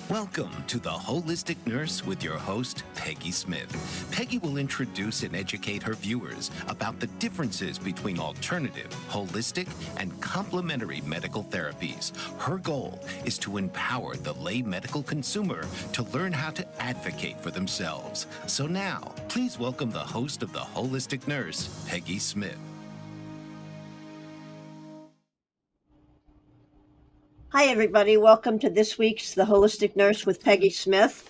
Welcome to The Holistic Nurse with your host, Peggy Smith. Peggy will introduce and educate her viewers about the differences between alternative, holistic, and complementary medical therapies. Her goal is to empower the lay medical consumer to learn how to advocate for themselves. So now, please welcome the host of The Holistic Nurse, Peggy Smith. Hi, everybody. Welcome to this week's The Holistic Nurse with Peggy Smith.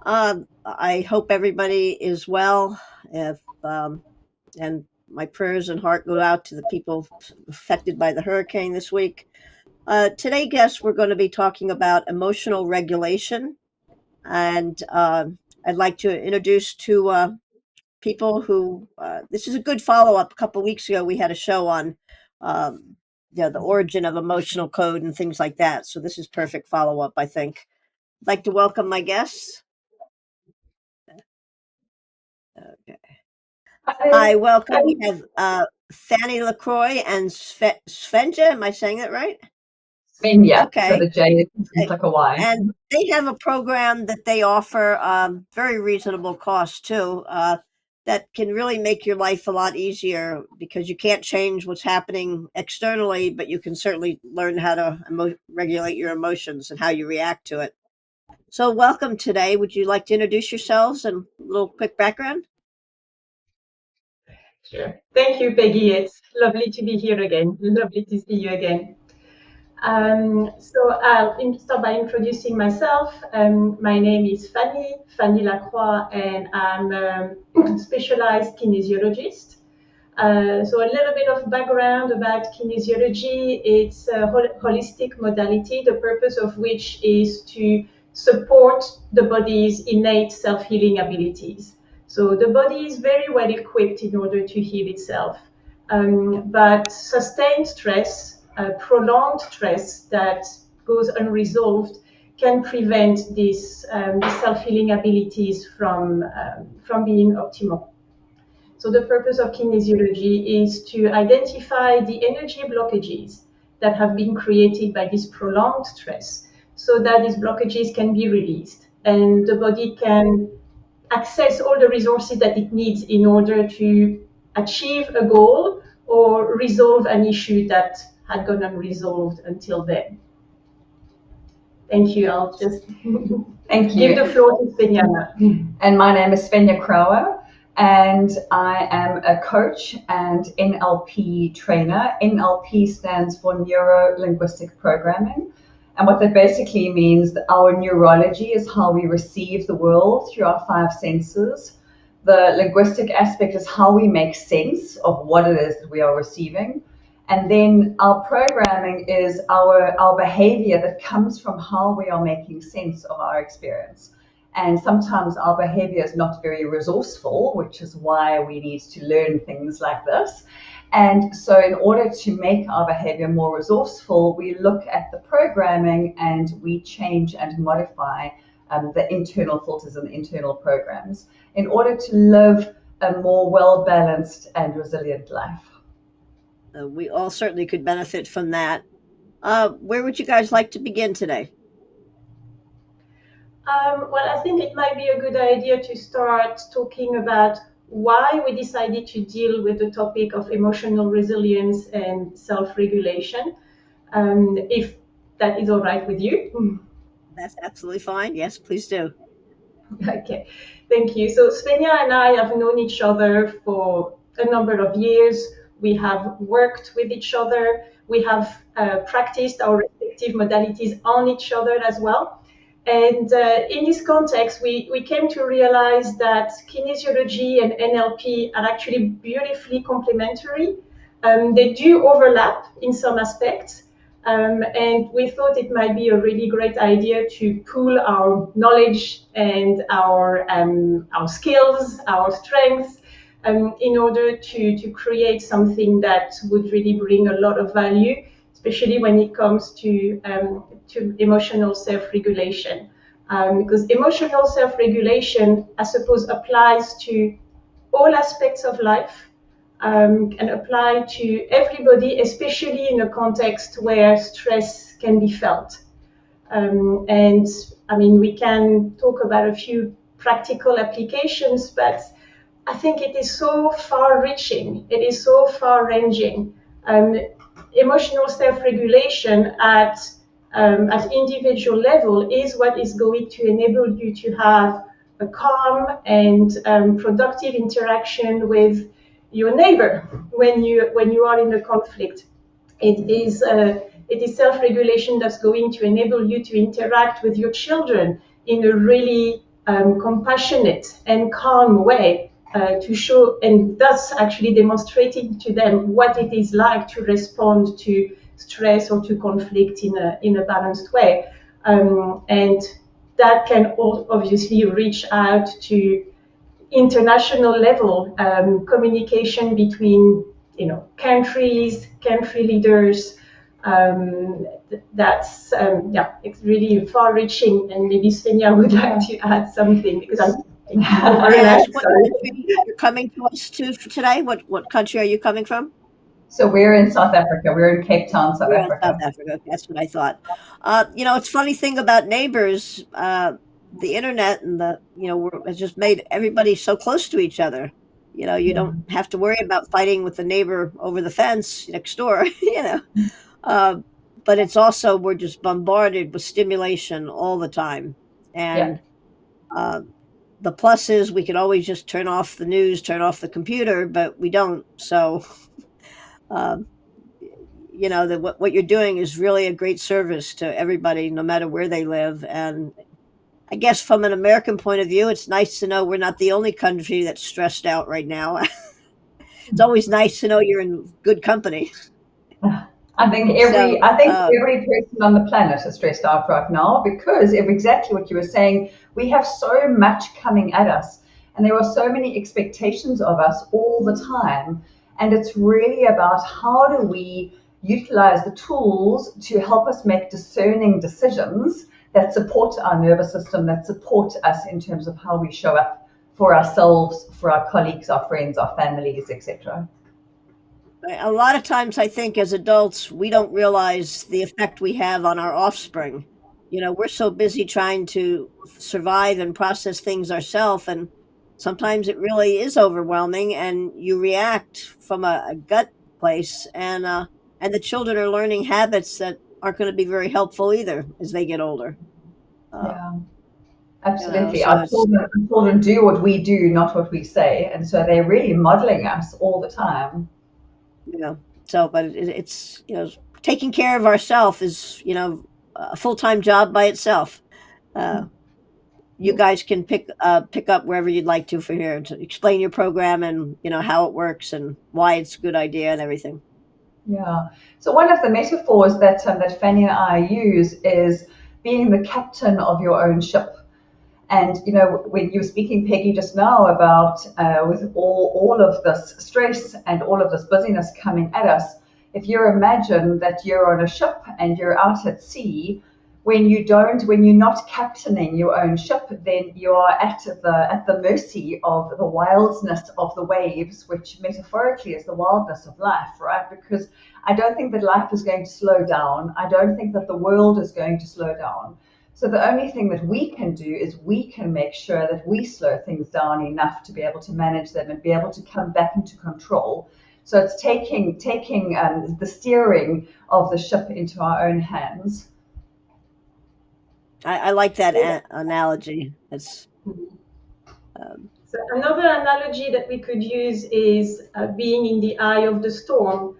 I hope everybody is well, and my prayers and heart go out to the people affected by the hurricane this week. Today, guests, we're going to be talking about emotional regulation, and I'd like to introduce two people who, this is a good follow-up. A couple of weeks ago, we had a show on the origin of emotional code and things like that. So this is perfect follow-up, I think. I'd like to welcome my guests. Okay. Hi, welcome. We have Fanny Lacroix and Svenja. Am I saying that right? Svenja. Okay. So the J is like a Y. And they have a program that they offer, very reasonable cost too, that can really make your life a lot easier because you can't change what's happening externally, but you can certainly learn how to regulate your emotions and how you react to it. So welcome today. Would you like to introduce yourselves and a little quick background? Sure. Thank you, Peggy. It's lovely to be here again. Lovely to see you again. So I'll start by introducing myself. My name is Fanny Lacroix, and I'm a specialized kinesiologist. So a little bit of background about kinesiology. It's a holistic modality, the purpose of which is to support the body's innate self-healing abilities. So the body is very well equipped in order to heal itself. But sustained stress, prolonged stress that goes unresolved can prevent these self-healing abilities from being optimal. So the purpose of kinesiology is to identify the energy blockages that have been created by this prolonged stress so that these blockages can be released and the body can access all the resources that it needs in order to achieve a goal or resolve an issue that had gone unresolved until then. Thank you. I'll just give the floor to Svenja. And my name is Svenja Krauer, and I am a coach and NLP trainer. NLP stands for Neuro-Linguistic Programming. And what that basically means, that our neurology is how we receive the world through our five senses. The linguistic aspect is how we make sense of what it is that we are receiving. And then our programming is our behavior that comes from how we are making sense of our experience. And sometimes our behavior is not very resourceful, which is why we need to learn things like this. And so in order to make our behavior more resourceful, we look at the programming and we change and modify the internal filters and the internal programs in order to live a more well-balanced and resilient life. We all certainly could benefit from that. Where would you guys like to begin today? Well, I think it might be a good idea to start talking about why we decided to deal with the topic of emotional resilience and self-regulation, if that is all right with you. That's absolutely fine. Yes, please do. Okay, thank you. So Svenja and I have known each other for a number of years. We have worked with each other. We have practiced our respective modalities on each other as well. And in this context, we came to realize that kinesiology and NLP are actually beautifully complementary. They do overlap in some aspects. And we thought it might be a really great idea to pool our knowledge and our skills, our strengths, in order to create something that would really bring a lot of value, especially when it comes to emotional self-regulation. Because emotional self-regulation, I suppose, applies to all aspects of life, and apply to everybody, especially in a context where stress can be felt. And I mean, we can talk about a few practical applications, but I think it is so far-reaching. It is so far-ranging. Emotional self-regulation at individual level is what is going to enable you to have a calm and productive interaction with your neighbor when you are in a conflict. It is self-regulation that's going to enable you to interact with your children in a really compassionate and calm way, to show, and thus actually demonstrating to them what it is like to respond to stress or to conflict in a balanced way. And that can obviously reach out to international level communication between countries, country leaders. That's it's really far-reaching, and maybe Svenja would like to add something because I'm what country you're coming to us to today? What country are you coming from? So we're in South Africa. We're in Cape Town, South Africa. South Africa. That's what I thought. It's a funny thing about neighbors. The internet and has just made everybody so close to each other. You don't have to worry about fighting with the neighbor over the fence next door. But it's also, we're just bombarded with stimulation all the time, and the plus is we can always just turn off the news, turn off the computer, but we don't. So. What you're doing is really a great service to everybody, no matter where they live. And I guess from an American point of view, it's nice to know we're not the only country that's stressed out right now. It's always nice to know you're in good company. I think every person on the planet is stressed out right now because of exactly what you were saying. We have so much coming at us, and there are so many expectations of us all the time. And it's really about how do we utilize the tools to help us make discerning decisions that support our nervous system, that support us in terms of how we show up for ourselves, for our colleagues, our friends, our families, etc. A lot of times I think as adults, we don't realize the effect we have on our offspring. We're so busy trying to survive and process things ourselves, and sometimes it really is overwhelming, and you react from a gut place, and the children are learning habits that aren't going to be very helpful either as they get older. Absolutely. So our children do what we do, not what we say, and so they're really modeling us all the time. But it's taking care of ourselves is a full-time job by itself. You guys can pick up wherever you'd like to for here to explain your program and how it works and why it's a good idea and everything. Yeah. So one of the metaphors that Fanny and I use is being the captain of your own ship. And when you were speaking, Peggy, just now about with all of this stress and all of this busyness coming at us, if you imagine that you're on a ship and you're out at sea. When you're not captaining your own ship, then you are at the mercy of the wildness of the waves, which metaphorically is the wildness of life, right? Because I don't think that life is going to slow down. I don't think that the world is going to slow down. So the only thing that we can do is we can make sure that we slow things down enough to be able to manage them and be able to come back into control. So it's taking the steering of the ship into our own hands. I like that analogy. It's so another analogy that we could use is being in the eye of the storm.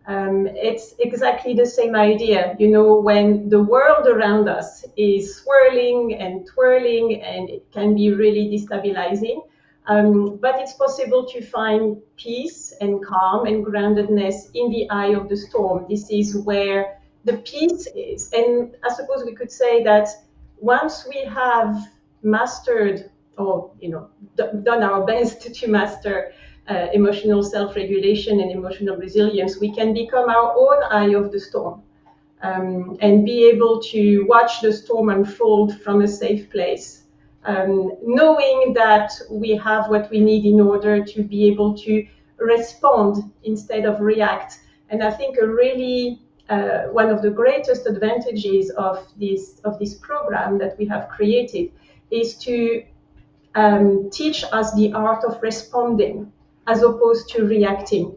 It's exactly the same idea. When the world around us is swirling and twirling, and it can be really destabilizing. But it's possible to find peace and calm and groundedness in the eye of the storm. This is where the peace is. And I suppose we could say that once we have mastered or done our best to master emotional self-regulation and emotional resilience, we can become our own eye of the storm, and be able to watch the storm unfold from a safe place, knowing that we have what we need in order to be able to respond instead of react. And I think a really one of the greatest advantages of this program that we have created is to teach us the art of responding as opposed to reacting.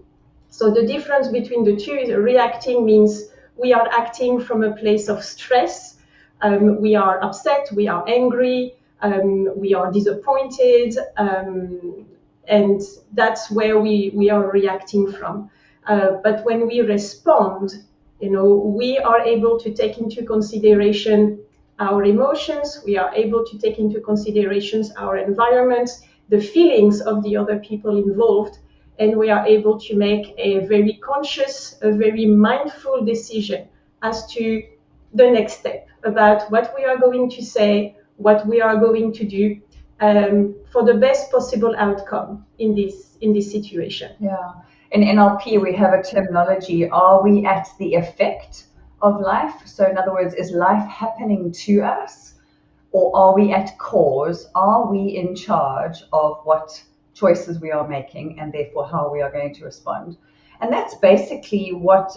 So the difference between the two is reacting means we are acting from a place of stress. We are upset, we are angry, we are disappointed, and that's where we are reacting from. But when we respond, we are able to take into consideration our emotions, we are able to take into considerations our environment, the feelings of the other people involved, and we are able to make a very conscious, a very mindful decision as to the next step about what we are going to say, what we are going to do, for the best possible outcome in this situation. Yeah. In NLP, we have a terminology, are we at the effect of life? So in other words, is life happening to us, or are we at cause? Are we in charge of what choices we are making and therefore how we are going to respond? And that's basically what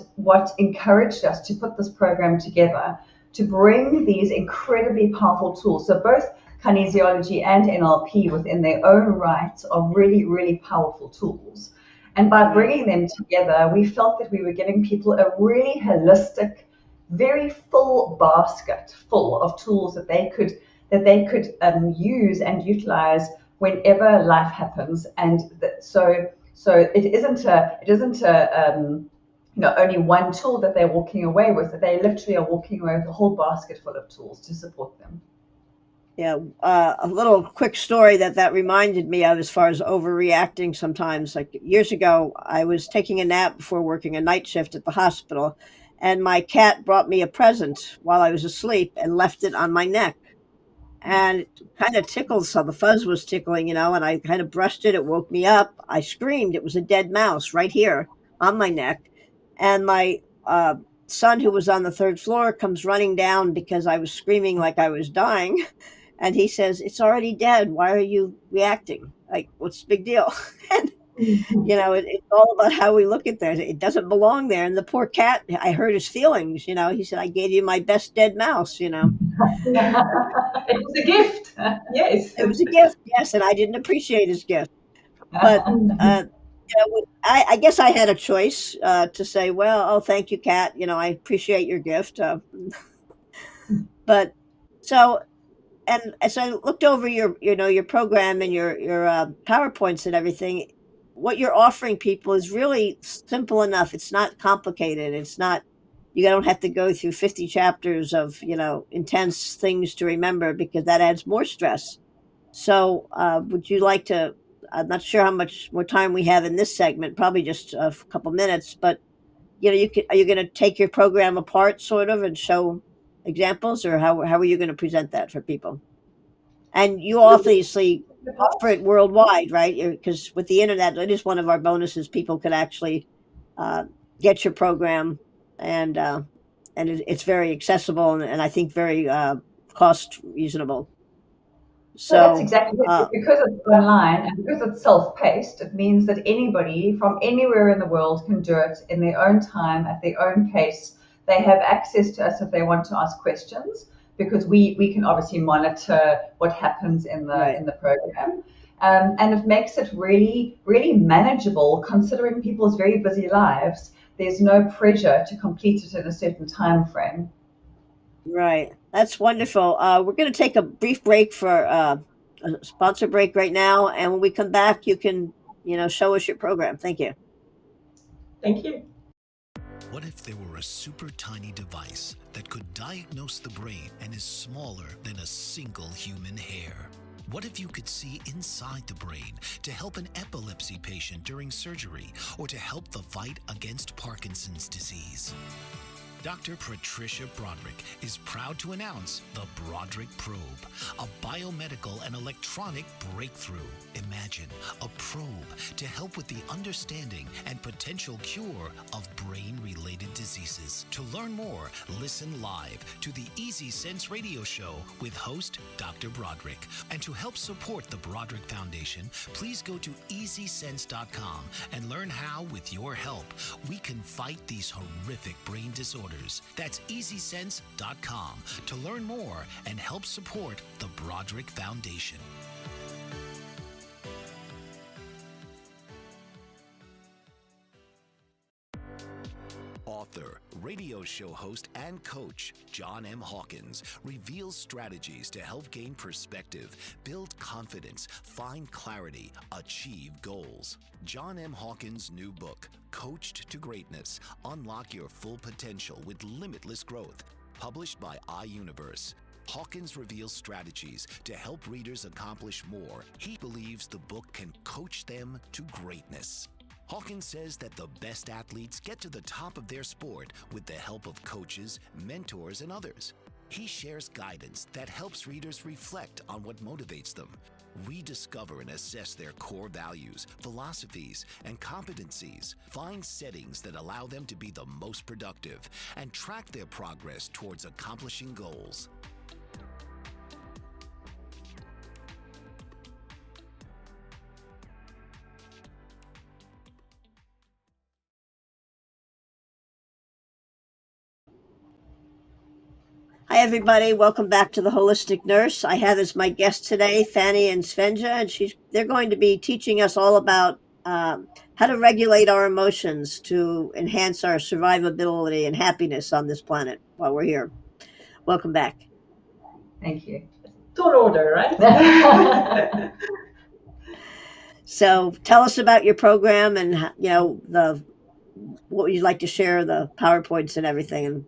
encouraged us to put this program together, to bring these incredibly powerful tools. So both kinesiology and NLP within their own right are really, really powerful tools. And by bringing them together, we felt that we were giving people a really holistic, very full basket full of tools that they could use and utilize whenever life happens. And so it isn't only one tool that they're walking away with. That they literally are walking away with a whole basket full of tools to support them. Yeah, a little quick story that reminded me of as far as overreacting sometimes. Like years ago, I was taking a nap before working a night shift at the hospital, and my cat brought me a present while I was asleep and left it on my neck. And it kind of tickled, so the fuzz was tickling, and I kind of brushed it. It woke me up. I screamed. It was a dead mouse right here on my neck. And my son, who was on the third floor, comes running down because I was screaming like I was dying. And he says, "It's already dead. Why are you reacting? Like, what's the big deal?" And, it's all about how we look at that. It doesn't belong there. And the poor cat, I hurt his feelings. He said, "I gave you my best dead mouse." It was a gift. Yes. It was a gift, yes, and I didn't appreciate his gift. But I guess I had a choice to say, "Well, oh, thank you, cat. I appreciate your gift." But so. And as I looked over your program and your PowerPoints and everything, what you're offering people is really simple enough. It's not complicated. It's not, you don't have to go through 50 chapters of, intense things to remember, because that adds more stress. So would you like to, I'm not sure how much more time we have in this segment, probably just a couple minutes, but are you going to take your program apart sort of and show examples, or how are you going to present that for people? And you obviously offer it worldwide, right? Because with the internet, it is one of our bonuses. People could actually get your program, and it's very accessible, and I think very cost reasonable. So that's exactly it. Because it's online and because it's self-paced, it means that anybody from anywhere in the world can do it in their own time, at their own pace. They have access to us if they want to ask questions, because we can obviously monitor what happens in the program. And it makes it really, really manageable, considering people's very busy lives. There's no pressure to complete it in a certain time frame. Right. That's wonderful. We're going to take a brief break for a sponsor break right now. And when we come back, you can, show us your program. Thank you. Thank you. What if there were a super tiny device that could diagnose the brain and is smaller than a single human hair? What if you could see inside the brain to help an epilepsy patient during surgery, or to help the fight against Parkinson's disease? Dr. Patricia Broderick is proud to announce the Broderick Probe, a biomedical and electronic breakthrough. Imagine a probe to help with the understanding and potential cure of brain-related diseases. To learn more, listen live to the Easy Sense radio show with host Dr. Broderick. And to help support the Broderick Foundation, please go to easysense.com and learn how, with your help, we can fight these horrific brain disorders. That's easysense.com to learn more and help support the Broderick Foundation. Author, radio show host, and coach John M. Hawkins reveals strategies to help gain perspective, build confidence, find clarity, achieve goals. John M. Hawkins' new book, Coached to Greatness, Unlock Your Full Potential with Limitless Growth, published by iUniverse. Hawkins reveals strategies to help readers accomplish more. He believes the book can coach them to greatness. Hawkins says that the best athletes get to the top of their sport with the help of coaches, mentors, and others. He shares guidance that helps readers reflect on what motivates them, rediscover and assess their core values, philosophies, and competencies, find settings that allow them to be the most productive, and track their progress towards accomplishing goals. Hi, everybody. Welcome back to The Holistic Nurse. I have as my guests today Fanny and Svenja, and they're going to be teaching us all about how to regulate our emotions to enhance our survivability and happiness on this planet while we're here. Welcome back. Thank you. Tall order, right? So tell us about your program and, what you'd like to share, the PowerPoints and everything.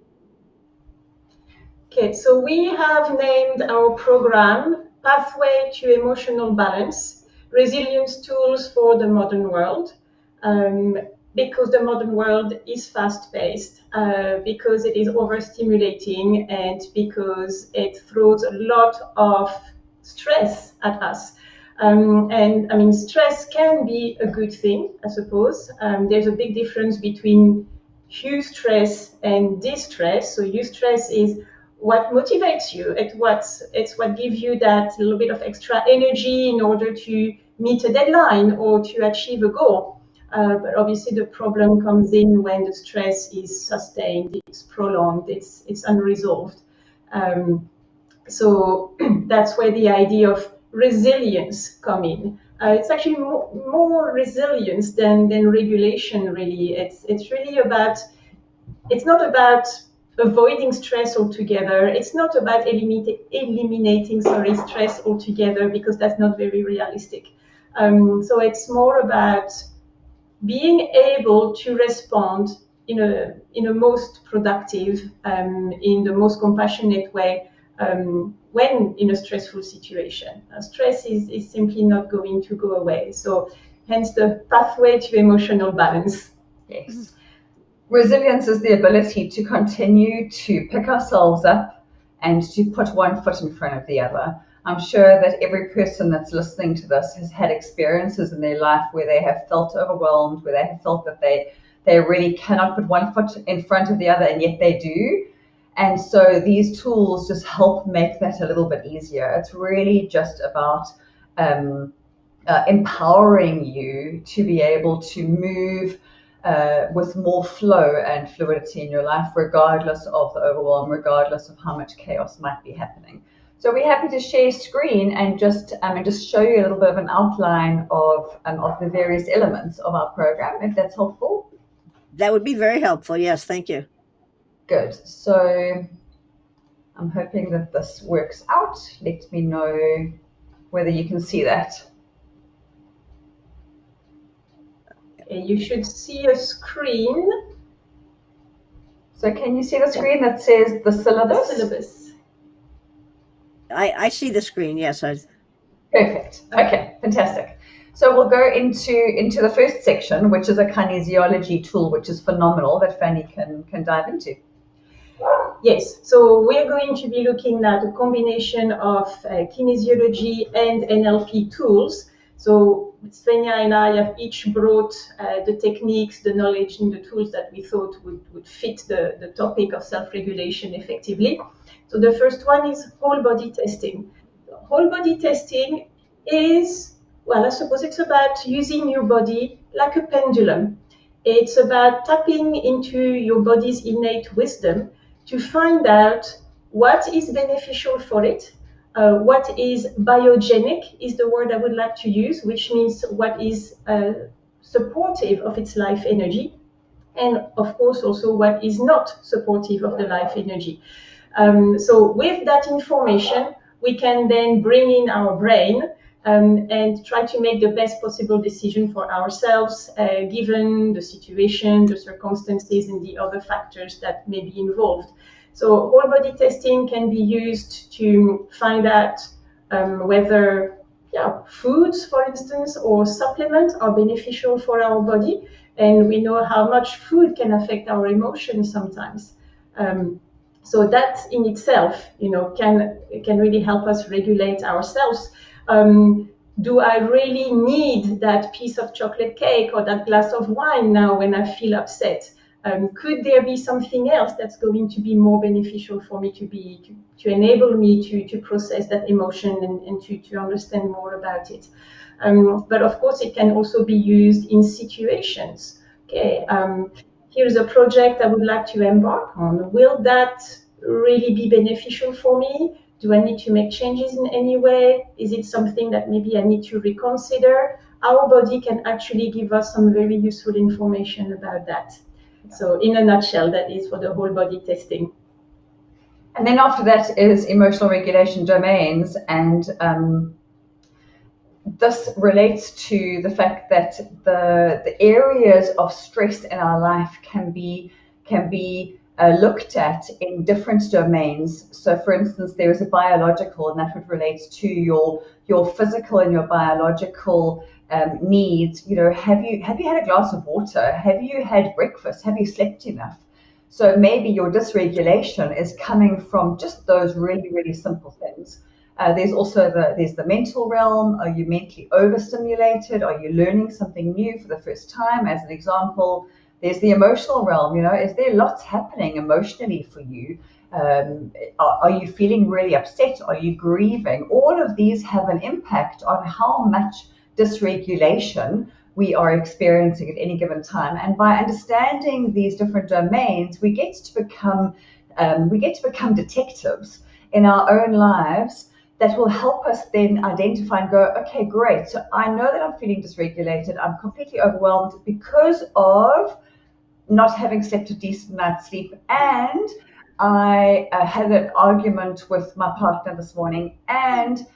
Okay, so we have named our program Pathway to Emotional Balance, Resilience Tools for the Modern World, because the modern world is fast-paced, because it is overstimulating, and because it throws a lot of stress at us. Stress can be a good thing, I suppose. There's a big difference between eustress and distress. So eustress is what motivates you. It's what gives you that little bit of extra energy in order to meet a deadline or to achieve a goal. But obviously the problem comes in when the stress is sustained, it's prolonged, it's unresolved. So that's where the idea of resilience come in. It's actually more resilience than regulation, really. It's really about, it's not about avoiding stress altogether. It's not about eliminating stress altogether, because that's not very realistic. So it's more about being able to respond in a most productive, in the most compassionate way when in a stressful situation. Stress is simply not going to go away. So hence the pathway to emotional balance. Yes. Resilience is the ability to continue to pick ourselves up and to put one foot in front of the other. I'm sure that every person that's listening to this has had experiences in their life where they have felt overwhelmed, where they have felt that they really cannot put one foot in front of the other, and yet they do. And so these tools just help make that a little bit easier. It's really just about empowering you to be able to move with more flow and fluidity in your life, regardless of the overwhelm, regardless of how much chaos might be happening. So we're happy to share screen and just show you a little bit of an outline of the various elements of our program, if that's helpful. That would be very helpful. Yes, thank you. Good. So I'm hoping that this works out. Let me know whether you can see that. You should see a screen. So can you see the screen that says the syllabus? The syllabus. I see the screen, yes. Perfect. Okay, fantastic. So we'll go into the first section, which is a kinesiology tool, which is phenomenal, that Fanny can dive into. Yes, so we're going to be looking at a combination of kinesiology and NLP tools. So Svenja and I have each brought the techniques, the knowledge, and the tools that we thought would fit the topic of self-regulation effectively. So the first one is whole body testing. Whole body testing is, well, I suppose it's about using your body like a pendulum. It's about tapping into your body's innate wisdom to find out what is beneficial for it, what is biogenic is the word I would like to use, which means what is supportive of its life energy, and of course also what is not supportive of the life energy. So with that information, we can then bring in our brain and try to make the best possible decision for ourselves, given the situation, the circumstances, and the other factors that may be involved. So whole body testing can be used to find out whether foods, for instance, or supplements are beneficial for our body. And we know how much food can affect our emotions sometimes. So that in itself, can really help us regulate ourselves. Do I really need that piece of chocolate cake or that glass of wine now when I feel upset? Could there be something else that's going to be more beneficial for me to enable me to process that emotion and to understand more about it? But of course, it can also be used in situations. Okay, here's a project I would like to embark on. Will that really be beneficial for me? Do I need to make changes in any way? Is it something that maybe I need to reconsider? Our body can actually give us some very useful information about that. So in a nutshell, that is for the whole body testing. And then after that is emotional regulation domains, and this relates to the fact that the areas of stress in our life can be looked at in different domains. So, for instance, there is a biological, and that would relate to your physical and your biological needs. Have you had a glass of water? Have you had breakfast? Have you slept enough? So maybe your dysregulation is coming from just those really, really simple things. There's also the mental realm. Are you mentally overstimulated? Are you learning something new for the first time? As an example, there's the emotional realm. Is there lots happening emotionally for you? Are you feeling really upset? Are you grieving? All of these have an impact on how much dysregulation we are experiencing at any given time. And by understanding these different domains, we get to become detectives in our own lives that will help us then identify and go, okay, great. So I know that I'm feeling dysregulated. I'm completely overwhelmed because of not having slept a decent night's sleep, and I had an argument with my partner this morning, and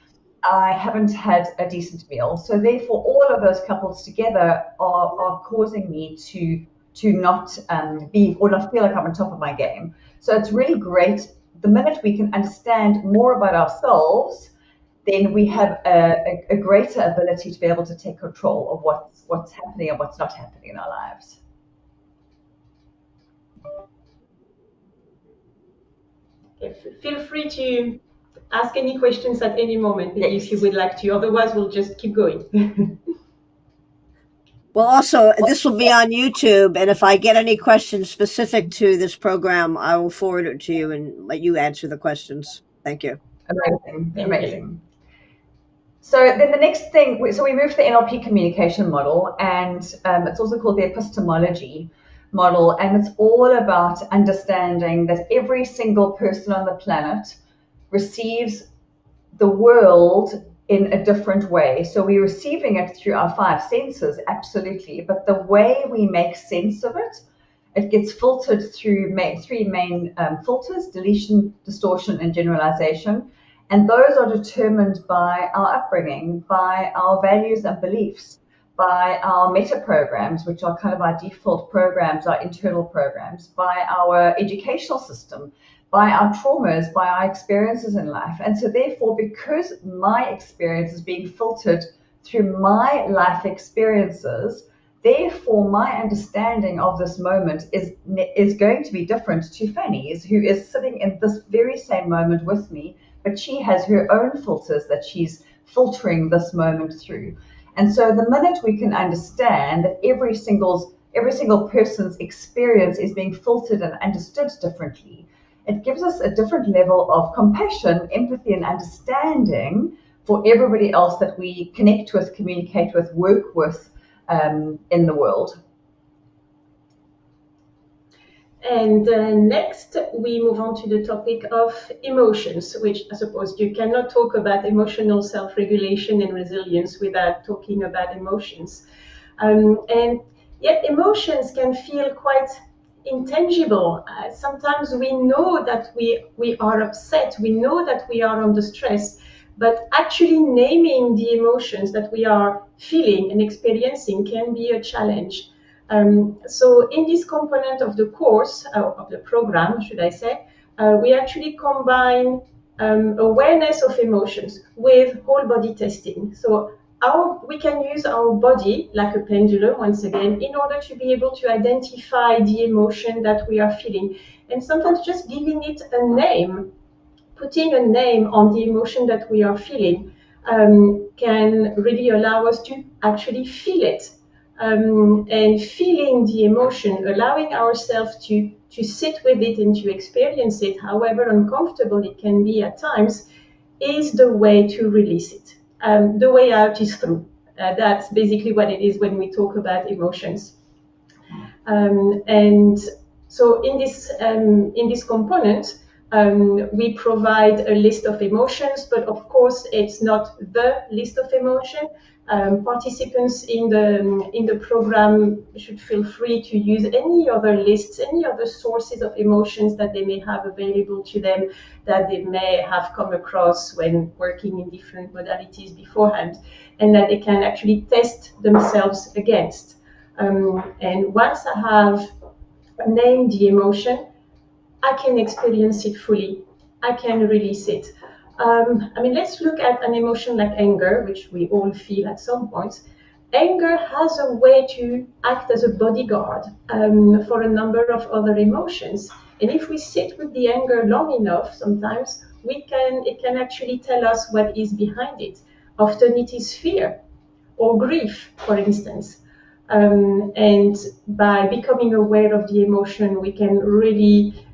I haven't had a decent meal. So therefore, all of those couples together are causing me to not be or not feel like I'm on top of my game. So it's really great. The minute we can understand more about ourselves, then we have a greater ability to be able to take control of what's happening and what's not happening in our lives. Feel free to ask any questions at any moment if you would like to. Otherwise, we'll just keep going. Well, also, this will be on YouTube, and if I get any questions specific to this program, I will forward it to you and let you answer the questions. Thank you. Amazing. So then the next thing, so we move to the NLP communication model, and it's also called the epistemology model, and it's all about understanding that every single person on the planet receives the world in a different way. So we're receiving it through our five senses, absolutely, but the way we make sense of it, it gets filtered through three main filters: deletion, distortion, and generalization. And those are determined by our upbringing, by our values and beliefs, by our meta programs, which are kind of our default programs, our internal programs, by our educational system, by our traumas, by our experiences in life. And so therefore, because my experience is being filtered through my life experiences, Therefore, my understanding of this moment is going to be different to Fanny's, who is sitting in this very same moment with me, but she has her own filters that she's filtering this moment through. And so the minute we can understand that every single person's experience is being filtered and understood differently, it gives us a different level of compassion, empathy, and understanding for everybody else that we connect with, communicate with, work with in the world. And next, we move on to the topic of emotions, which I suppose you cannot talk about emotional self-regulation and resilience without talking about emotions. And yet emotions can feel quite intangible. Sometimes we know that we are upset, we know that we are under stress, but actually naming the emotions that we are feeling and experiencing can be a challenge. So in this component of the course, of the program, should I say, we actually combine awareness of emotions with whole body testing. So we can use our body like a pendulum, once again, in order to be able to identify the emotion that we are feeling. And sometimes just giving it a name, putting a name on the emotion that we are feeling, can really allow us to actually feel it. And feeling the emotion, allowing ourselves to sit with it and to experience it, however uncomfortable it can be at times, is the way to release it. The way out is through. That's basically what it is when we talk about emotions. And so in this component, we provide a list of emotions, but of course it's not the list of emotion. Participants in the program should feel free to use any other lists, any other sources of emotions that they may have available to them, that they may have come across when working in different modalities beforehand, and that they can actually test themselves against. And once I have named the emotion, I can experience it fully. I can release it. Let's look at an emotion like anger, which we all feel at some point. Anger has a way to act as a bodyguard for a number of other emotions. And if we sit with the anger long enough, sometimes it can actually tell us what is behind it. Often it is fear or grief, for instance. And by becoming aware of the emotion, we can really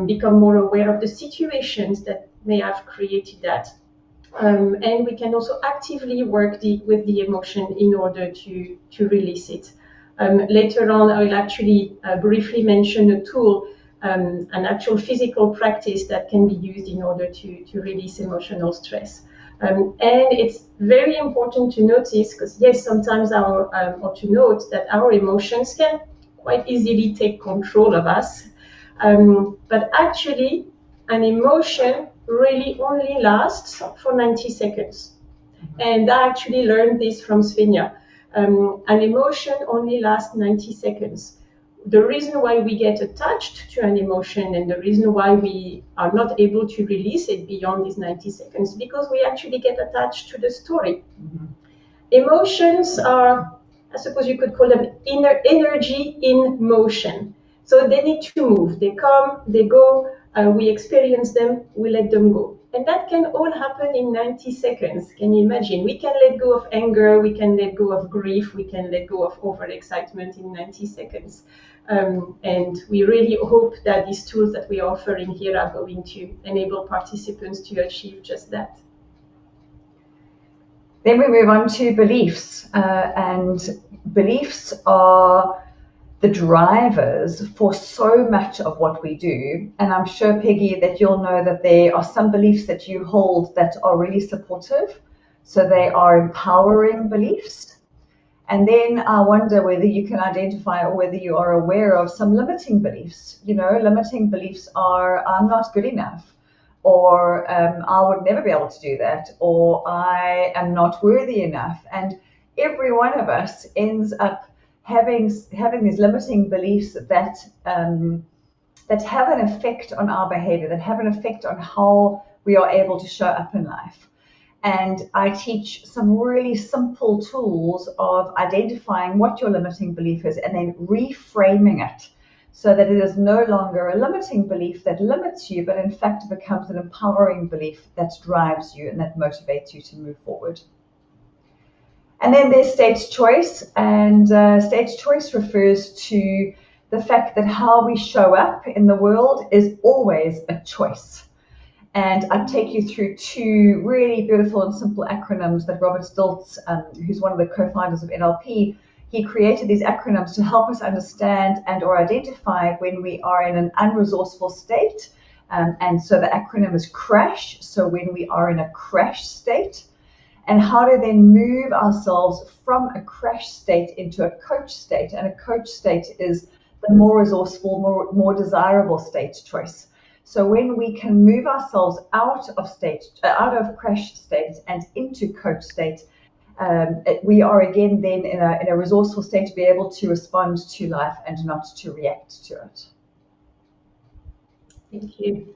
become more aware of the situations that may have created that. And we can also actively work with the emotion in order to release it. Later on, I will actually briefly mention a tool, an actual physical practice that can be used in order to release emotional stress. And it's very important to notice, because yes, sometimes or to note that our emotions can quite easily take control of us. But actually, an emotion really only lasts for 90 seconds. And I actually learned this from Svenja. An emotion only lasts 90 seconds. The reason why we get attached to an emotion and the reason why we are not able to release it beyond these 90 seconds, because we actually get attached to the story. Mm-hmm. Emotions are, I suppose you could call them inner energy in motion. So they need to move. They come, they go, we experience them, we let them go. And that can all happen in 90 seconds. Can you imagine? We can let go of anger, we can let go of grief, we can let go of overexcitement in 90 seconds. And we really hope that these tools that we are offering here are going to enable participants to achieve just that. Then we move on to beliefs, and beliefs are the drivers for so much of what we do. And I'm sure, Peggy, that you'll know that there are some beliefs that you hold that are really supportive. So they are empowering beliefs. And then I wonder whether you can identify or whether you are aware of some limiting beliefs. You know, limiting beliefs are, I'm not good enough, or I would never be able to do that, or I am not worthy enough. And every one of us ends up having these limiting beliefs that have an effect on our behavior, that have an effect on how we are able to show up in life. And I teach some really simple tools of identifying what your limiting belief is and then reframing it so that it is no longer a limiting belief that limits you, but in fact it becomes an empowering belief that drives you and that motivates you to move forward. And then there's state choice, and state choice refers to the fact that how we show up in the world is always a choice. And I take you through two really beautiful and simple acronyms that Robert Stilts, who's one of the co-founders of NLP, he created these acronyms to help us understand and or identify when we are in an unresourceful state. And so the acronym is CRASH, so when we are in a crash state, and how to then move ourselves from a crash state into a coach state. And a coach state is the more resourceful, more desirable state choice. So when we can move ourselves out of crash state and into coach state, we are again then in a resourceful state to be able to respond to life and not to react to it. Thank you.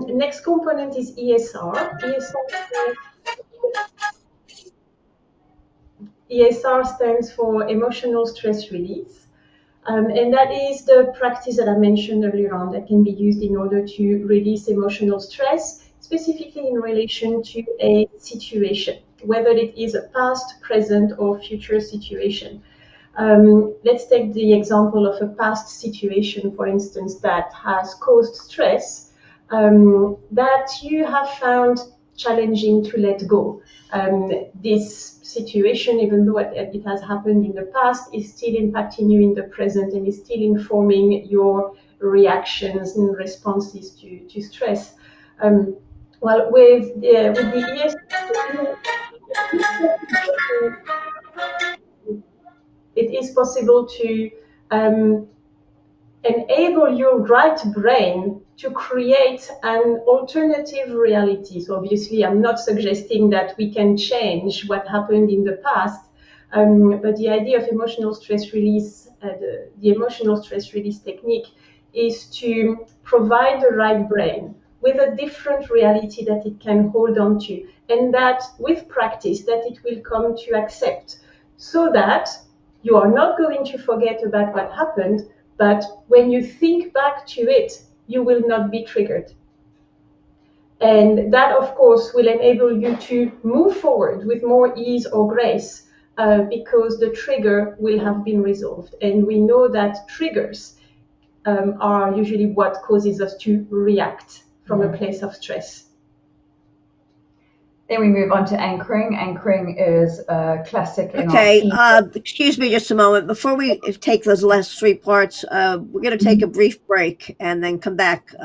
Next component is ESR. ESR stands for emotional stress release. And that is the practice that I mentioned earlier on that can be used in order to release emotional stress, specifically in relation to a situation, whether it is a past, present, or future situation. Let's take the example of a past situation, for instance, that has caused stress that you have found challenging to let go. This situation, even though it has happened in the past, is still impacting you in the present and is still informing your reactions and responses to stress. Well, with the ES, it is possible to enable your right brain to create an alternative reality. So obviously, I'm not suggesting that we can change what happened in the past, but the idea of emotional stress release, the emotional stress release technique, is to provide the right brain with a different reality that it can hold on to, and that with practice that it will come to accept, so that you are not going to forget about what happened, but when you think back to it, you will not be triggered. And that, of course, will enable you to move forward with more ease or grace because the trigger will have been resolved. And we know that triggers are usually what causes us to react from a place of stress. Then we move on to anchoring. Anchoring is a classic NLP. Okay, excuse me just a moment. Before we take those last three parts, we're going to take a brief break and then come back,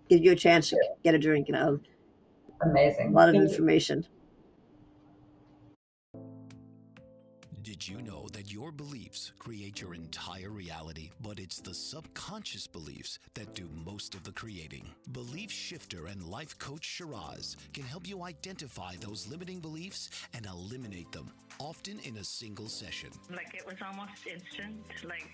give you a chance to get a drink. Amazing. A lot of information. Did you know that your beliefs create your entire reality, but it's the subconscious beliefs that do most of the creating? Belief shifter and life coach Shiraz can help you identify those limiting beliefs and eliminate them, often in a single session. Like it was almost instant, like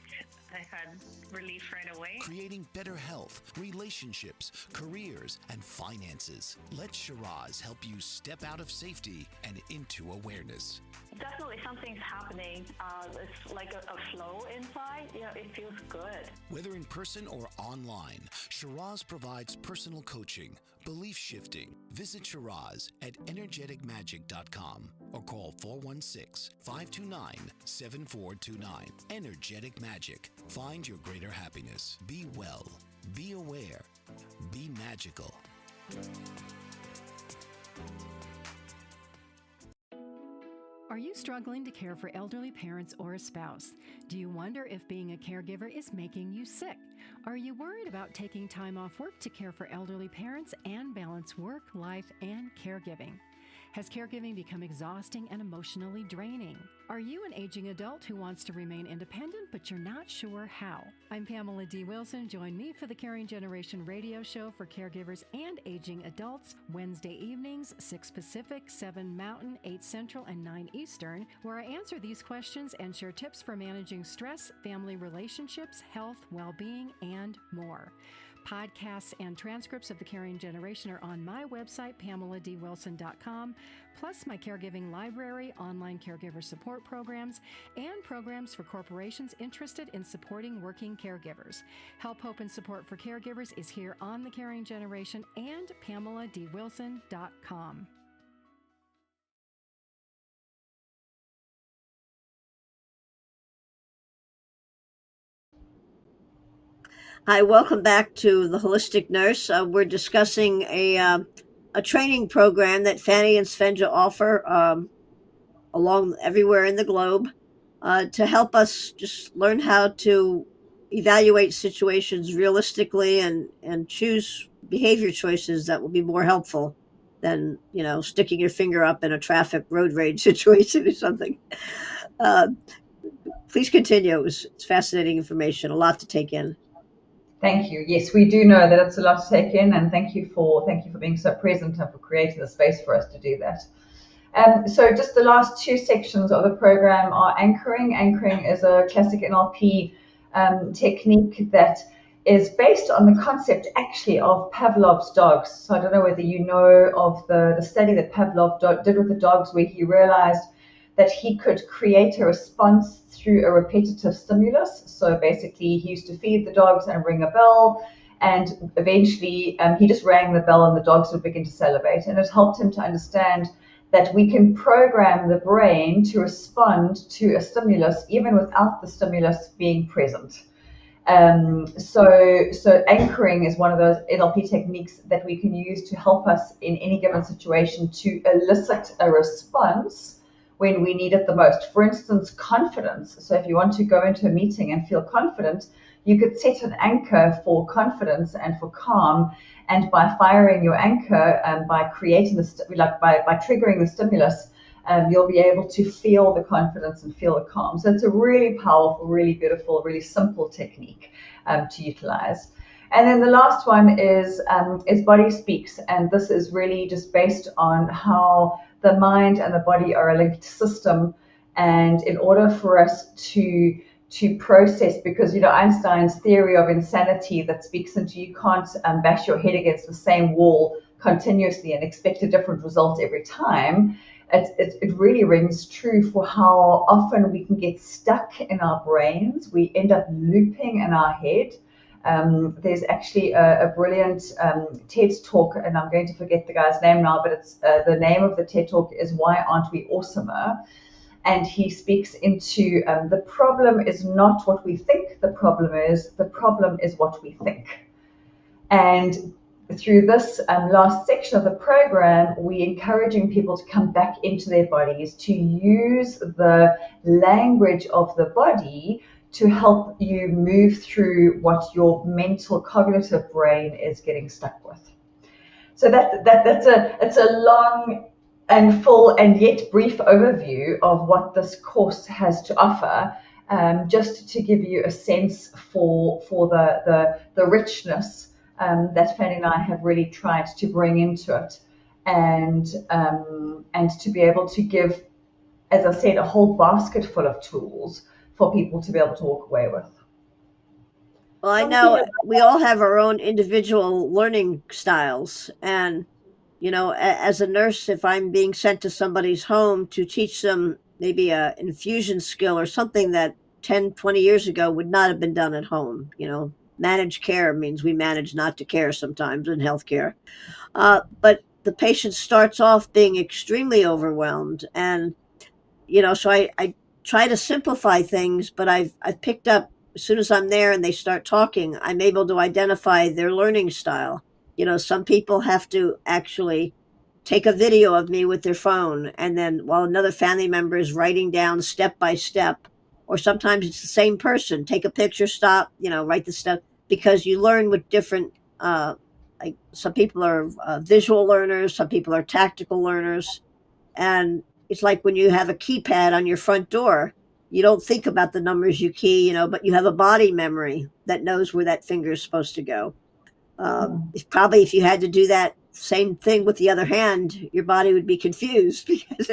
I had relief right away. Creating better health, relationships, careers, and finances. Let Shiraz help you step out of safety and into awareness. Definitely something's happening. It's like a flow inside. It feels good. Whether in person or online, Shiraz provides personal coaching, belief shifting. Visit Shiraz at energeticmagic.com or call 416-529-7429. Energetic Magic. Find your greater happiness. Be well. Be aware. Be magical. Are you struggling to care for elderly parents or a spouse? Do you wonder if being a caregiver is making you sick? Are you worried about taking time off work to care for elderly parents and balance work, life, and caregiving? Has caregiving become exhausting and emotionally draining? Are you an aging adult who wants to remain independent, but you're not sure how? I'm Pamela D. Wilson. Join me for the Caring Generation radio show for caregivers and aging adults, Wednesday evenings, 6 Pacific, 7 Mountain, 8 Central, and 9 Eastern, where I answer these questions and share tips for managing stress, family relationships, health, well-being, and more. Podcasts and transcripts of The Caring Generation are on my website, PamelaDWilson.com, plus my caregiving library, online caregiver support programs, and programs for corporations interested in supporting working caregivers. Help, hope, and support for caregivers is here on The Caring Generation and PamelaDWilson.com. Hi, welcome back to The Holistic Nurse. We're discussing a training program that Fanny and Svenja offer along everywhere in the globe to help us just learn how to evaluate situations realistically and choose behavior choices that will be more helpful than, sticking your finger up in a traffic road rage situation or something. Please continue. It's fascinating information, a lot to take in. Thank you. Yes, we do know that it's a lot to take in, and thank you for being so present and for creating the space for us to do that. So just the last two sections of the program are anchoring. Anchoring is a classic NLP technique that is based on the concept actually of Pavlov's dogs. So I don't know whether you know of the study that Pavlov did with the dogs, where he realized that he could create a response through a repetitive stimulus. So basically he used to feed the dogs and ring a bell, and eventually he just rang the bell and the dogs would begin to salivate. And it helped him to understand that we can program the brain to respond to a stimulus even without the stimulus being present. So anchoring is one of those NLP techniques that we can use to help us in any given situation to elicit a response when we need it the most. For instance, confidence. So if you want to go into a meeting and feel confident, you could set an anchor for confidence and for calm. And by firing your anchor, by creating by triggering the stimulus, you'll be able to feel the confidence and feel the calm. So it's a really powerful, really beautiful, really simple technique to utilize. And then the last one is Body Speaks, and this is really just based on how the mind and the body are a linked system. And in order for us to process, because Einstein's theory of insanity that speaks into you can't bash your head against the same wall continuously and expect a different result every time. It really rings true for how often we can get stuck in our brains. We end up looping in our head. There's actually a brilliant TED talk, and I'm going to forget the guy's name now, but it's the name of the TED talk is Why Aren't We Awesomer? And he speaks into the problem is not what we think the problem is what we think. And through this last section of the program, we're encouraging people to come back into their bodies, to use the language of the body to help you move through what your mental cognitive brain is getting stuck with. So it's a long and full and yet brief overview of what this course has to offer, just to give you a sense for the richness that Fanny and I have really tried to bring into it, and to be able to give, as I said, a whole basket full of tools for people to be able to walk away with. Well, I know we all have our own individual learning styles. And, as a nurse, if I'm being sent to somebody's home to teach them maybe an infusion skill or something that 10, 20 years ago would not have been done at home, managed care means we manage not to care sometimes in healthcare. But the patient starts off being extremely overwhelmed. And, so I try to simplify things, but I've picked up, as soon as I'm there and they start talking, I'm able to identify their learning style. Some people have to actually take a video of me with their phone, and then while another family member is writing down step by step, or sometimes it's the same person, take a picture, stop, write the stuff, because you learn with different, like some people are visual learners, some people are tactical learners. And it's like when you have a keypad on your front door, you don't think about the numbers you key, but you have a body memory that knows where that finger is supposed to go. If you had to do that same thing with the other hand, your body would be confused because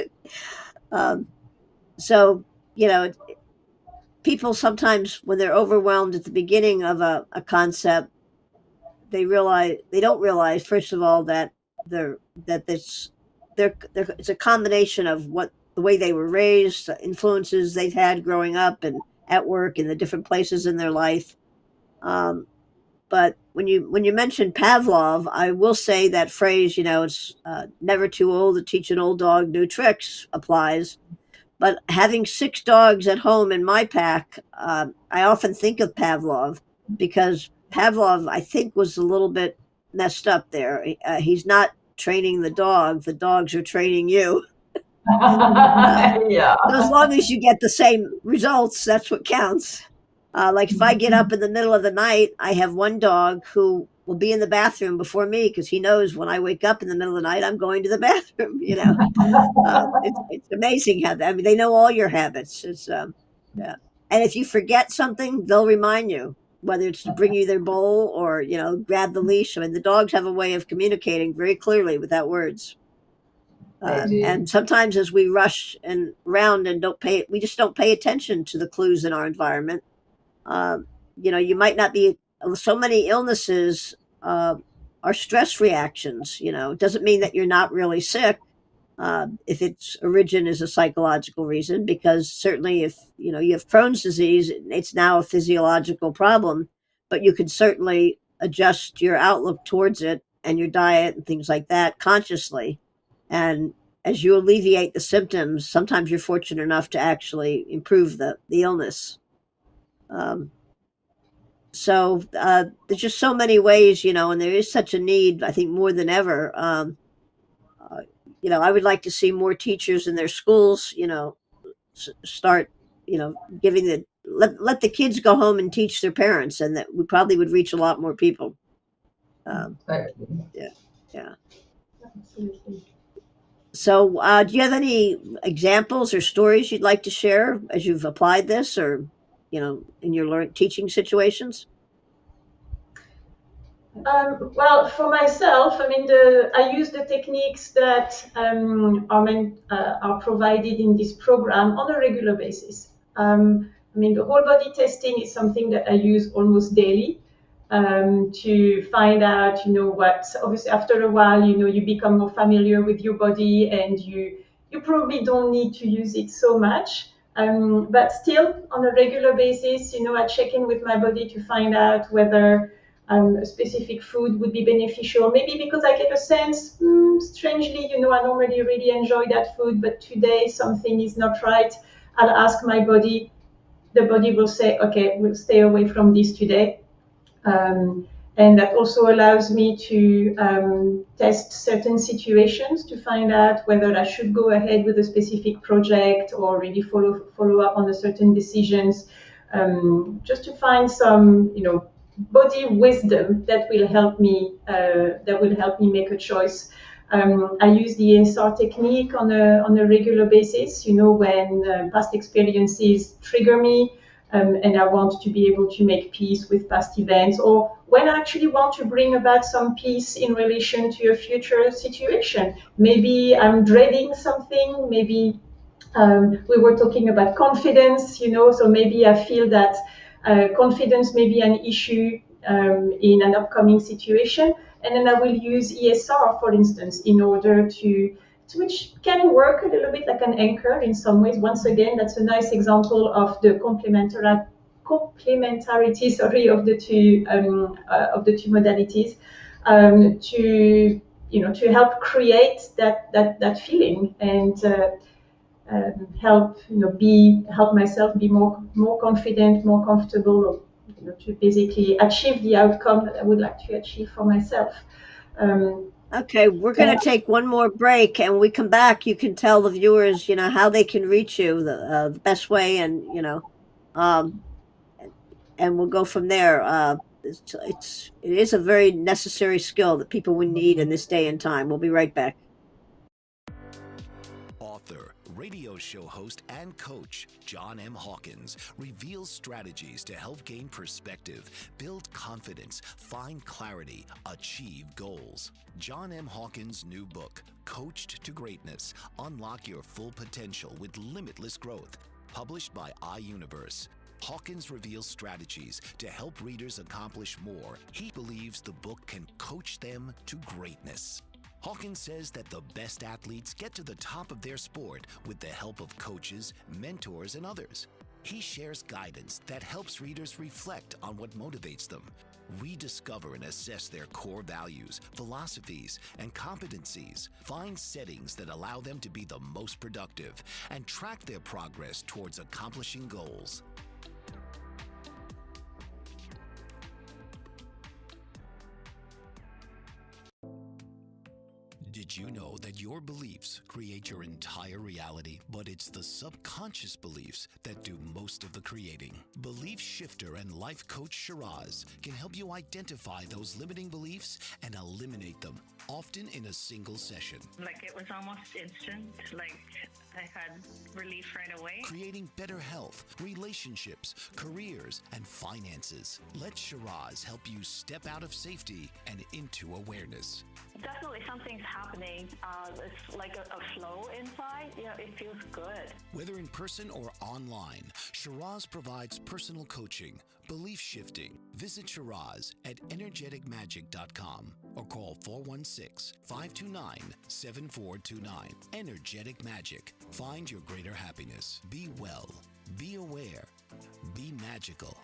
people sometimes, when they're overwhelmed at the beginning of a concept, they don't realize, first of all, that it's a combination of the way they were raised, the influences they've had growing up and at work and the different places in their life. But when you mention Pavlov, I will say that phrase, it's never too old to teach an old dog new tricks applies. But having 6 dogs at home in my pack, I often think of Pavlov because Pavlov, I think, was a little bit messed up there. He's not training the dogs are training you. Yeah. So as long as you get the same results, that's what counts. Like if I get up in the middle of the night, I have one dog who will be in the bathroom before me because he knows when I wake up in the middle of the night, I'm going to the bathroom. It's amazing how they know all your habits. It's yeah. And if you forget something, they'll remind you, whether it's to bring you their bowl or grab the leash. I mean, the dogs have a way of communicating very clearly without words. And sometimes as we rush and around and we just don't pay attention to the clues in our environment. You might not be, so many illnesses are stress reactions. It doesn't mean that you're not really sick if its origin is a psychological reason, because certainly if you have Crohn's disease, it's now a physiological problem, but you can certainly adjust your outlook towards it and your diet and things like that consciously. And as you alleviate the symptoms, sometimes you're fortunate enough to actually improve the illness. So there's just so many ways, and there is such a need, I think, more than ever. I would like to see more teachers in their schools, start, giving let the kids go home and teach their parents, and that we probably would reach a lot more people. Yeah. Absolutely. So do you have any examples or stories you'd like to share as you've applied this, or in your teaching situations? Well, for myself, I mean, I use the techniques that are provided in this program on a regular basis. I mean, the whole body testing is something that I use almost daily to find out, what. Obviously, after a while, you become more familiar with your body, and you probably don't need to use it so much. But still, on a regular basis, I check in with my body to find out whether a specific food would be beneficial. Maybe because I get a sense, strangely, I normally really enjoy that food, but today something is not right. I'll ask my body. The body will say, okay, we'll stay away from this today. And that also allows me to test certain situations to find out whether I should go ahead with a specific project or really follow up on a certain decisions, just to find some, body wisdom that will help me make a choice. I use the ESR technique on a regular basis. When past experiences trigger me, and I want to be able to make peace with past events, or when I actually want to bring about some peace in relation to a future situation. Maybe I'm dreading something. Maybe we were talking about confidence, so maybe I feel that confidence may be an issue in an upcoming situation, and then I will use ESR, for instance, in order which can work a little bit like an anchor in some ways. Once again, that's a nice example of the complementarity, of the two modalities, to help create that feeling and help myself be more confident, more comfortable, to basically achieve the outcome that I would like to achieve for myself. Okay, we're going to take one more break, and when we come back, you can tell the viewers, how they can reach you the best way, and and we'll go from there. It is a very necessary skill that people will need in this day and time. We'll be right back. Author, radio show host, and coach John M. Hawkins reveals strategies to help gain perspective, build confidence, find clarity, achieve goals. John M. Hawkins' new book, Coached to Greatness, Unlock Your Full Potential with Limitless Growth, published by iUniverse. Hawkins reveals strategies to help readers accomplish more. He believes the book can coach them to greatness. Hawkins says that the best athletes get to the top of their sport with the help of coaches, mentors, and others. He shares guidance that helps readers reflect on what motivates them, rediscover and assess their core values, philosophies, and competencies, find settings that allow them to be the most productive, and track their progress towards accomplishing goals. Did you know that your beliefs create your entire reality, but it's the subconscious beliefs that do most of the creating? Belief shifter and life coach Shiraz can help you identify those limiting beliefs and eliminate them, often in a single session. Like it was almost instant, like I had relief right away. Creating better health, relationships, careers, and finances. Let Shiraz help you step out of safety and into awareness. Definitely something's happening. It's like a flow inside. It feels good. Whether in person or online, Shiraz provides personal coaching, belief shifting. Visit Shiraz at energeticmagic.com or call 416-529-7429. Energetic Magic. Find your greater happiness. Be well. Be aware. Be magical.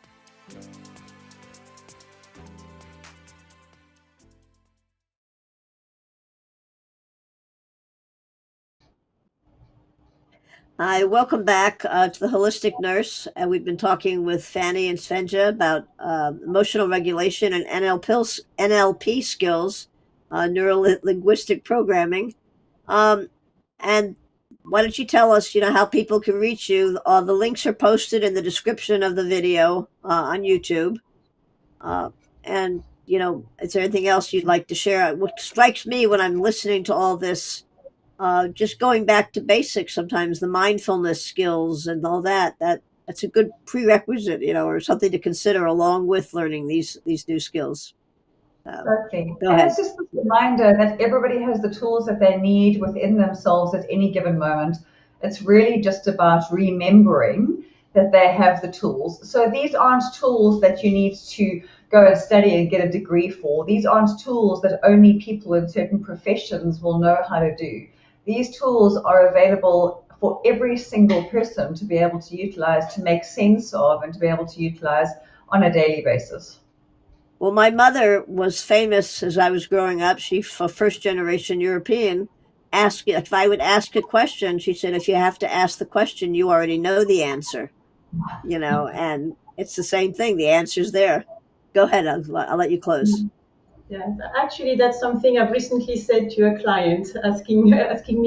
Hi, welcome back to the Holistic Nurse. And we've been talking with Fanny and Svenja about emotional regulation and NLP skills, Neuro-Linguistic programming. And why don't you tell us, how people can reach you? The links are posted in the description of the video on YouTube. And, is there anything else you'd like to share? What strikes me when I'm listening to all this, just going back to basics, sometimes the mindfulness skills and all that's a good prerequisite, or something to consider along with learning these new skills. Exactly. Go And ahead. it's just a reminder that everybody has the tools that they need within themselves at any given moment. It's really just about remembering that they have the tools. So these aren't tools that you need to go and study and get a degree for. These aren't tools that only people in certain professions will know how to do. These tools are available for every single person to be able to utilize, to make sense of, and to be able to utilize on a daily basis. Well, my mother was famous as I was growing up. She's a first-generation European. If I would ask a question, she said, if you have to ask the question, you already know the answer, and it's the same thing. The answer's there. Go ahead. I'll let you close. Yes, actually, that's something I've recently said to a client asking me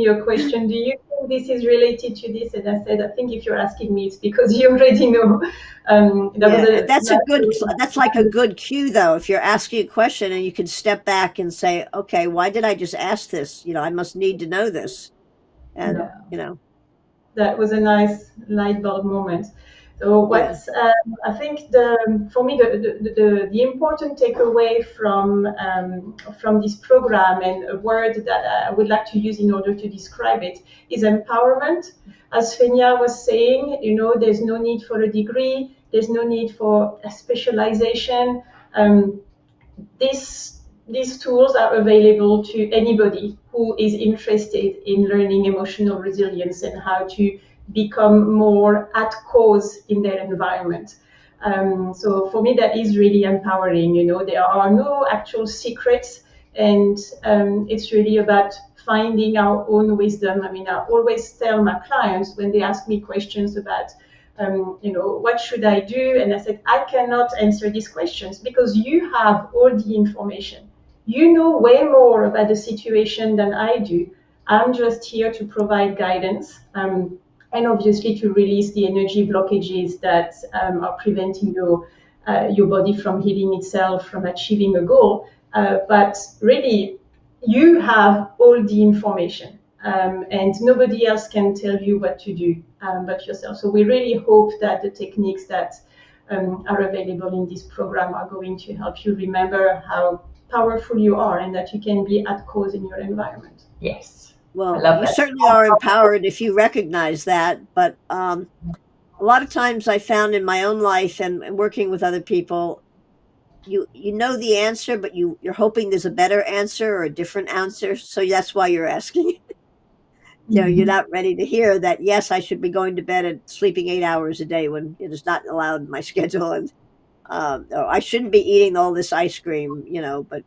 a question. Do you think this is related to this? And I said, I think if you're asking me, it's because you already know. That's like a good cue, though. If you're asking a question and you can step back and say, okay, why did I just ask this? I must need to know this. And, that was a nice light bulb moment. So I think for me the important takeaway from this program, and a word that I would like to use in order to describe it, is empowerment. As Svenja was saying, there's no need for a degree, there's no need for a specialization. These tools are available to anybody who is interested in learning emotional resilience and how to become more at cause in their environment. So for me, that is really empowering. There are no actual secrets, and it's really about finding our own wisdom. I always tell my clients when they ask me questions about what should I do? And I said, I cannot answer these questions because you have all the information. You know way more about the situation than I do. I'm just here to provide guidance and obviously to release the energy blockages that are preventing your body from healing itself, from achieving a goal. But really, you have all the information. And nobody else can tell you what to do but yourself. So we really hope that the techniques that are available in this program are going to help you remember how powerful you are and that you can be at cause in your environment. Yes. Well, you certainly are empowered if you recognize that. But a lot of times I found in my own life and working with other people, you know the answer, but you're hoping there's a better answer or a different answer. So that's why you're asking. You're not ready to hear that, yes, I should be going to bed and sleeping 8 hours a day when it is not allowed in my schedule. And or I shouldn't be eating all this ice cream, but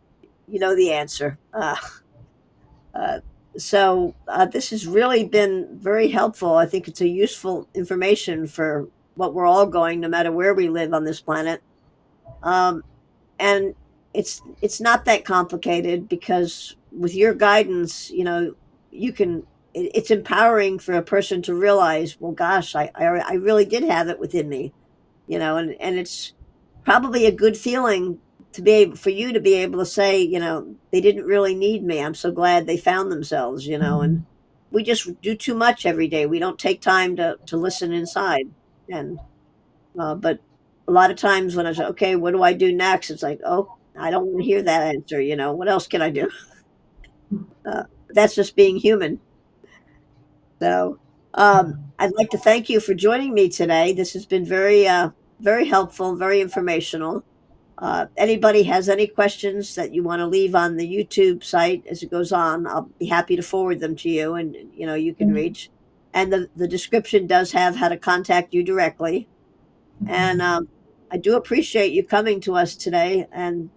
you know the answer. So this has really been very helpful. I think it's a useful information for what we're all going, no matter where we live on this planet. And it's not that complicated, because with your guidance, you can. It's empowering for a person to realize, well, gosh, I really did have it within me, and it's probably a good feeling for you to be able to say, they didn't really need me. I'm so glad they found themselves, and we just do too much every day. We don't take time to listen inside. And, but a lot of times when I say, okay, what do I do next? It's like, oh, I don't want to hear that answer. What else can I do? That's just being human. So, I'd like to thank you for joining me today. This has been very, very helpful, very informational. Anybody has any questions that you want to leave on the YouTube site as it goes on, I'll be happy to forward them to you, and you can reach. And the description does have how to contact you directly. And I do appreciate you coming to us today and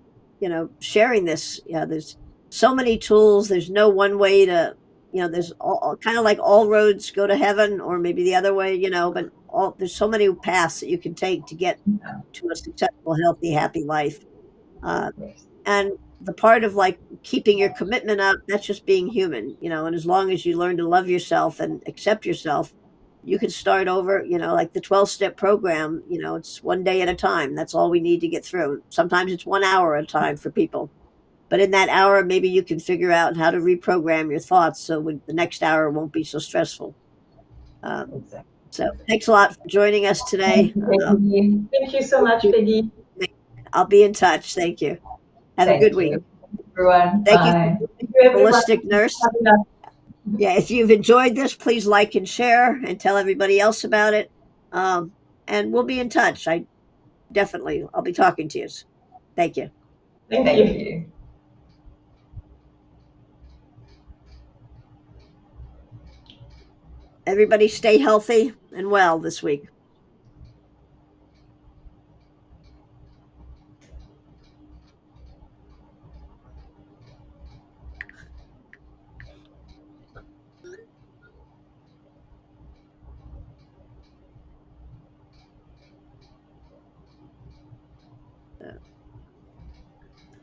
sharing this. There's so many tools. There's no one way to there's all kind of like all roads go to heaven, or maybe the other way. But there's so many paths that you can take to get to a successful, healthy, happy life. And the part of like keeping your commitment up, that's just being human, and as long as you learn to love yourself and accept yourself, you can start over, like the 12-step program, it's one day at a time. That's all we need to get through. Sometimes it's 1 hour at a time for people. But in that hour, maybe you can figure out how to reprogram your thoughts so the next hour won't be so stressful. So thanks a lot for joining us today. Thank you so much, Peggy. I'll be in touch. Thank you. Have a good week. Everyone. Thank you, Holistic Nurse. Yeah, if you've enjoyed this, please like and share and tell everybody else about it. And we'll be in touch. I'll be talking to you. Thank you. Thank you. Everybody stay healthy and well this week.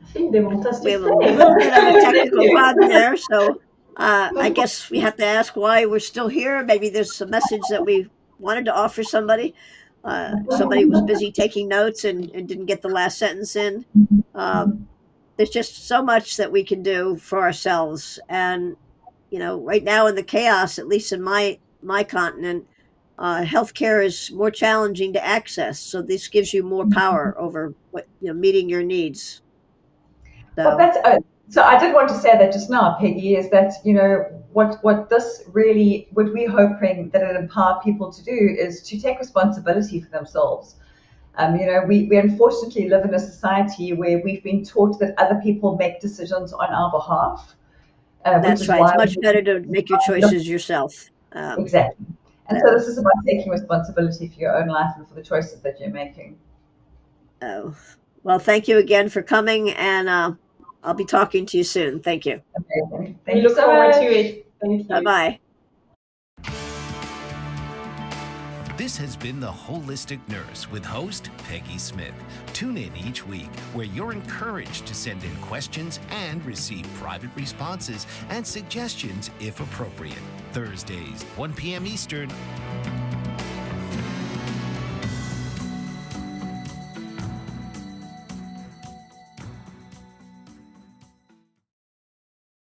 I think they want us to We have a little bit of a technical problem there, so I guess we have to ask why we're still here. Maybe there's a message that we wanted to offer somebody. Somebody was busy taking notes and didn't get the last sentence in. There's just so much that we can do for ourselves. And, right now in the chaos, at least in my continent, healthcare is more challenging to access. So this gives you more power over meeting your needs. So. Well, so I did want to say that just now, Peggy, is that, what we're hoping that it empower people to do is to take responsibility for themselves. We unfortunately live in a society where we've been taught that other people make decisions on our behalf. That's right. It's much better to make your choices yourself. Exactly. And so this is about taking responsibility for your own life and for the choices that you're making. Oh, well, thank you again for coming, and I'll be talking to you soon. Thank you. Amazing. We look forward to it. Thank you. Bye-bye. This has been The Holistic Nurse with host Peggy Smith. Tune in each week where you're encouraged to send in questions and receive private responses and suggestions if appropriate. Thursdays, 1 p.m. Eastern.